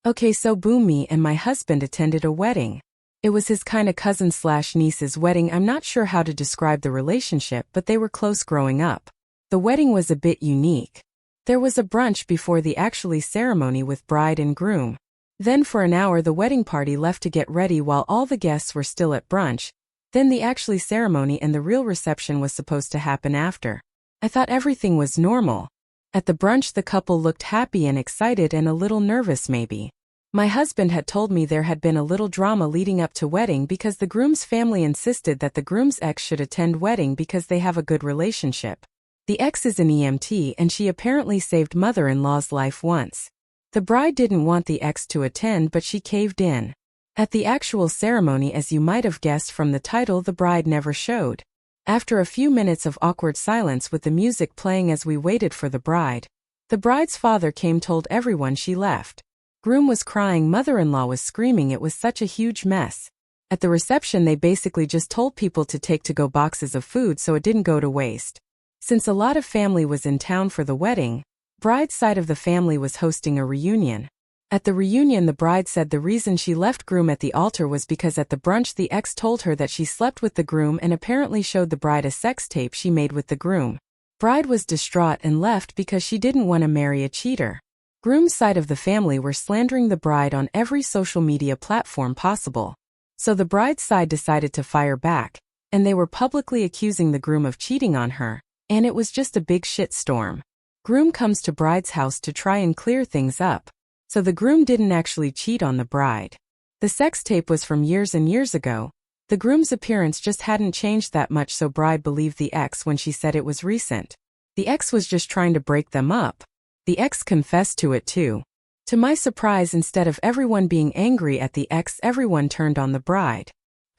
Okay, so boom, me and my husband attended a wedding. It was his kinda cousin/niece's wedding. I'm not sure how to describe the relationship, but they were close growing up. The wedding was a bit unique. There was a brunch before the actually ceremony with bride and groom. Then for an hour the wedding party left to get ready while all the guests were still at brunch. Then the actually ceremony and the real reception was supposed to happen after. I thought everything was normal. At the brunch the couple looked happy and excited and a little nervous maybe. My husband had told me there had been a little drama leading up to wedding because the groom's family insisted that the groom's ex should attend wedding because they have a good relationship. The ex is an EMT and she apparently saved mother-in-law's life once. The bride didn't want the ex to attend but she caved in. At the actual ceremony, as you might have guessed from the title, the bride never showed. After a few minutes of awkward silence with the music playing as we waited for the bride's father came, told everyone she left. Groom was crying, mother-in-law was screaming, it was such a huge mess. At the reception they basically just told people to take to-go boxes of food so it didn't go to waste. Since a lot of family was in town for the wedding, bride's side of the family was hosting a reunion. At the reunion the bride said the reason she left groom at the altar was because at the brunch the ex told her that she slept with the groom and apparently showed the bride a sex tape she made with the groom. Bride was distraught and left because she didn't want to marry a cheater. Groom's side of the family were slandering the bride on every social media platform possible. So the bride's side decided to fire back, and they were publicly accusing the groom of cheating on her, and it was just a big shit storm. Groom comes to bride's house to try and clear things up. So the groom didn't actually cheat on the bride. The sex tape was from years and years ago. The groom's appearance just hadn't changed that much, so bride believed the ex when she said it was recent. The ex was just trying to break them up. The ex confessed to it too. To my surprise, instead of everyone being angry at the ex, everyone turned on the bride.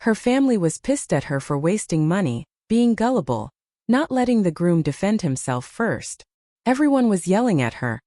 Her family was pissed at her for wasting money, being gullible, not letting the groom defend himself first. Everyone was yelling at her.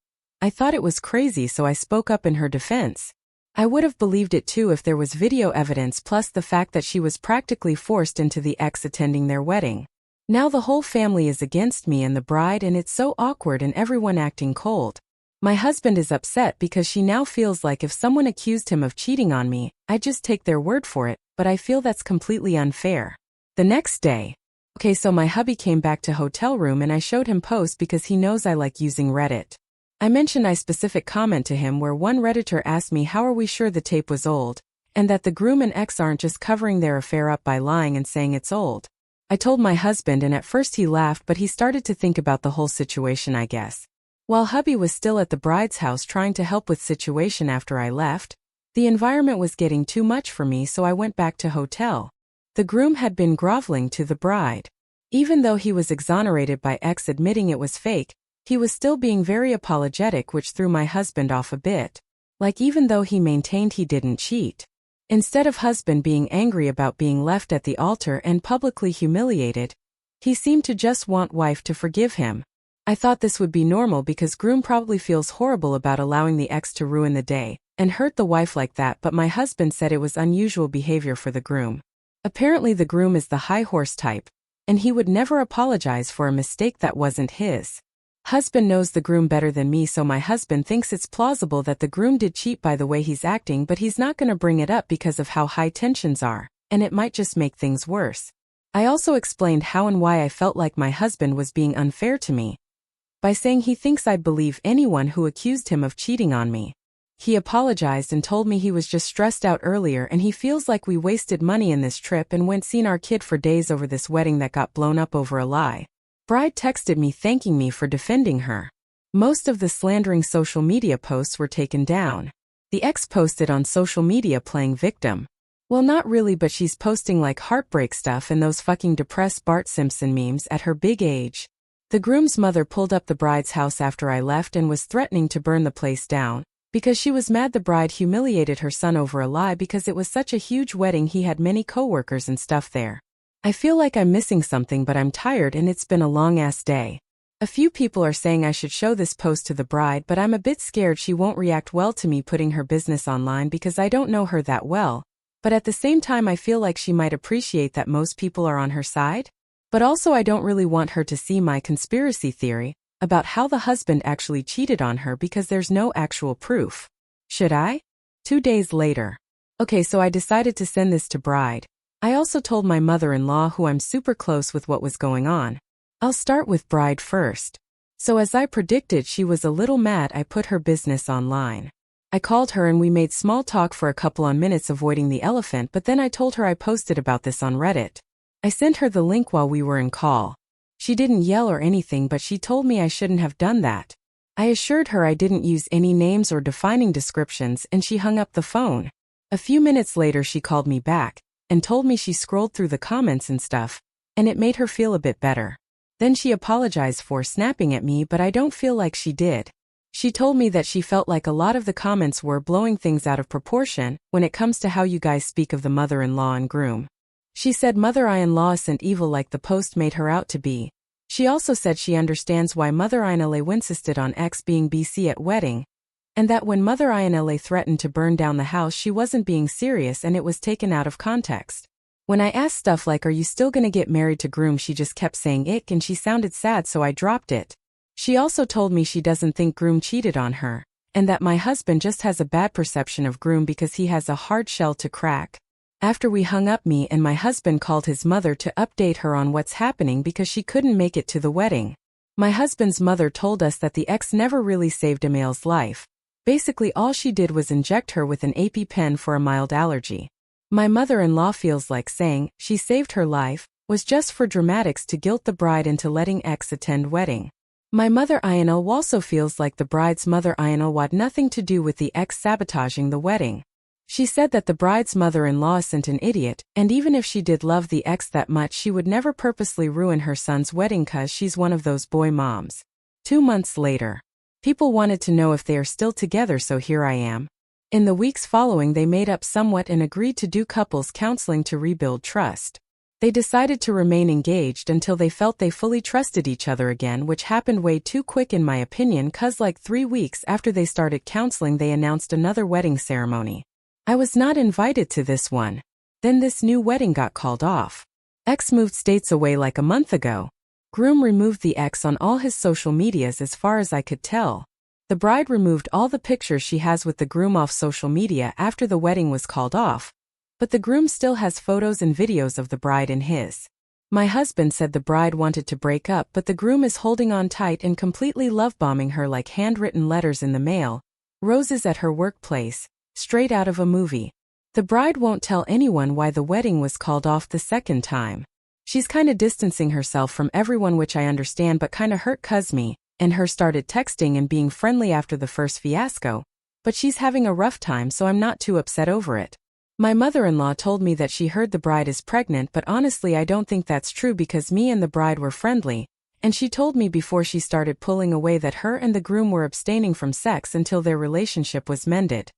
I thought it was crazy, so I spoke up in her defense. I would have believed it too if there was video evidence plus the fact that she was practically forced into the ex attending their wedding. Now the whole family is against me and the bride, and it's so awkward and everyone acting cold. My husband is upset because she now feels like if someone accused him of cheating on me, I'd just take their word for it, but I feel that's completely unfair. The next day. Okay, so my hubby came back to hotel room and I showed him posts because he knows I like using Reddit. I mentioned a specific comment to him where one Redditor asked me how are we sure the tape was old, and that the groom and ex aren't just covering their affair up by lying and saying it's old. I told my husband and at first he laughed, but he started to think about the whole situation, I guess. While hubby was still at the bride's house trying to help with situation after I left, the environment was getting too much for me, so I went back to hotel. The groom had been groveling to the bride. Even though he was exonerated by ex admitting it was fake, he was still being very apologetic, which threw my husband off a bit. Like, even though he maintained he didn't cheat. Instead of husband being angry about being left at the altar and publicly humiliated, he seemed to just want wife to forgive him. I thought this would be normal because groom probably feels horrible about allowing the ex to ruin the day and hurt the wife like that, but my husband said it was unusual behavior for the groom. Apparently the groom is the high horse type, and he would never apologize for a mistake that wasn't his. Husband knows the groom better than me, so my husband thinks it's plausible that the groom did cheat by the way he's acting, but he's not gonna bring it up because of how high tensions are, and it might just make things worse. I also explained how and why I felt like my husband was being unfair to me, by saying he thinks I'd believe anyone who accused him of cheating on me. He apologized and told me he was just stressed out earlier and he feels like we wasted money in this trip and went seen our kid for days over this wedding that got blown up over a lie. Bride texted me thanking me for defending her. Most of the slandering social media posts were taken down. The ex posted on social media playing victim. Well, not really, but she's posting like heartbreak stuff and those fucking depressed Bart Simpson memes at her big age. The groom's mother pulled up the bride's house after I left and was threatening to burn the place down, because she was mad the bride humiliated her son over a lie because it was such a huge wedding, he had many co-workers and stuff there. I feel like I'm missing something, but I'm tired and it's been a long-ass day. A few people are saying I should show this post to the bride, but I'm a bit scared she won't react well to me putting her business online because I don't know her that well, but at the same time I feel like she might appreciate that most people are on her side. But also I don't really want her to see my conspiracy theory about how the husband actually cheated on her because there's no actual proof. Should I? 2 days later. Okay, so I decided to send this to bride. I also told my mother-in-law, who I'm super close with, what was going on. I'll start with bride first. So as I predicted, she was a little mad I put her business online. I called her and we made small talk for a couple of minutes, avoiding the elephant, but then I told her I posted about this on Reddit. I sent her the link while we were in call. She didn't yell or anything, but she told me I shouldn't have done that. I assured her I didn't use any names or defining descriptions, and she hung up the phone. A few minutes later she called me back and told me she scrolled through the comments and stuff, and it made her feel a bit better. Then she apologized for snapping at me, but I don't feel like she did. She told me that she felt like a lot of the comments were blowing things out of proportion when it comes to how you guys speak of the mother-in-law and groom. She said mother-in-law isn't evil like the post made her out to be. She also said she understands why mother-in-law insisted on X being BC at wedding, and that when mother-in-law threatened to burn down the house, she wasn't being serious and it was taken out of context. When I asked stuff like, "Are you still gonna get married to groom?" she just kept saying ick, and she sounded sad, so I dropped it. She also told me she doesn't think groom cheated on her, and that my husband just has a bad perception of groom because he has a hard shell to crack. After we hung up, me and my husband called his mother to update her on what's happening because she couldn't make it to the wedding. My husband's mother told us that the ex never really saved Emil's life. Basically all she did was inject her with an EpiPen for a mild allergy. My mother-in-law feels like saying she saved her life was just for dramatics to guilt the bride into letting ex attend wedding. My mother-in-law also feels like the bride's mother-in-law had nothing to do with the ex sabotaging the wedding. She said that the bride's mother-in-law isn't an idiot, and even if she did love the ex that much, she would never purposely ruin her son's wedding cause she's one of those boy moms. 2 months later. People wanted to know if they are still together, so here I am. In the weeks following, they made up somewhat and agreed to do couples counseling to rebuild trust. They decided to remain engaged until they felt they fully trusted each other again, which happened way too quick in my opinion, cause like 3 weeks after they started counseling they announced another wedding ceremony. I was not invited to this one. Then this new wedding got called off. Ex moved states away like a month ago. Groom removed the ex on all his social medias as far as I could tell. The bride removed all the pictures she has with the groom off social media after the wedding was called off, but the groom still has photos and videos of the bride in his. My husband said the bride wanted to break up, but the groom is holding on tight and completely love-bombing her like handwritten letters in the mail, roses at her workplace, straight out of a movie. The bride won't tell anyone why the wedding was called off the second time. She's kinda distancing herself from everyone, which I understand, but kinda hurt cause me and her started texting and being friendly after the first fiasco, but she's having a rough time, so I'm not too upset over it. My mother-in-law told me that she heard the bride is pregnant, but honestly I don't think that's true because me and the bride were friendly, and she told me before she started pulling away that her and the groom were abstaining from sex until their relationship was mended.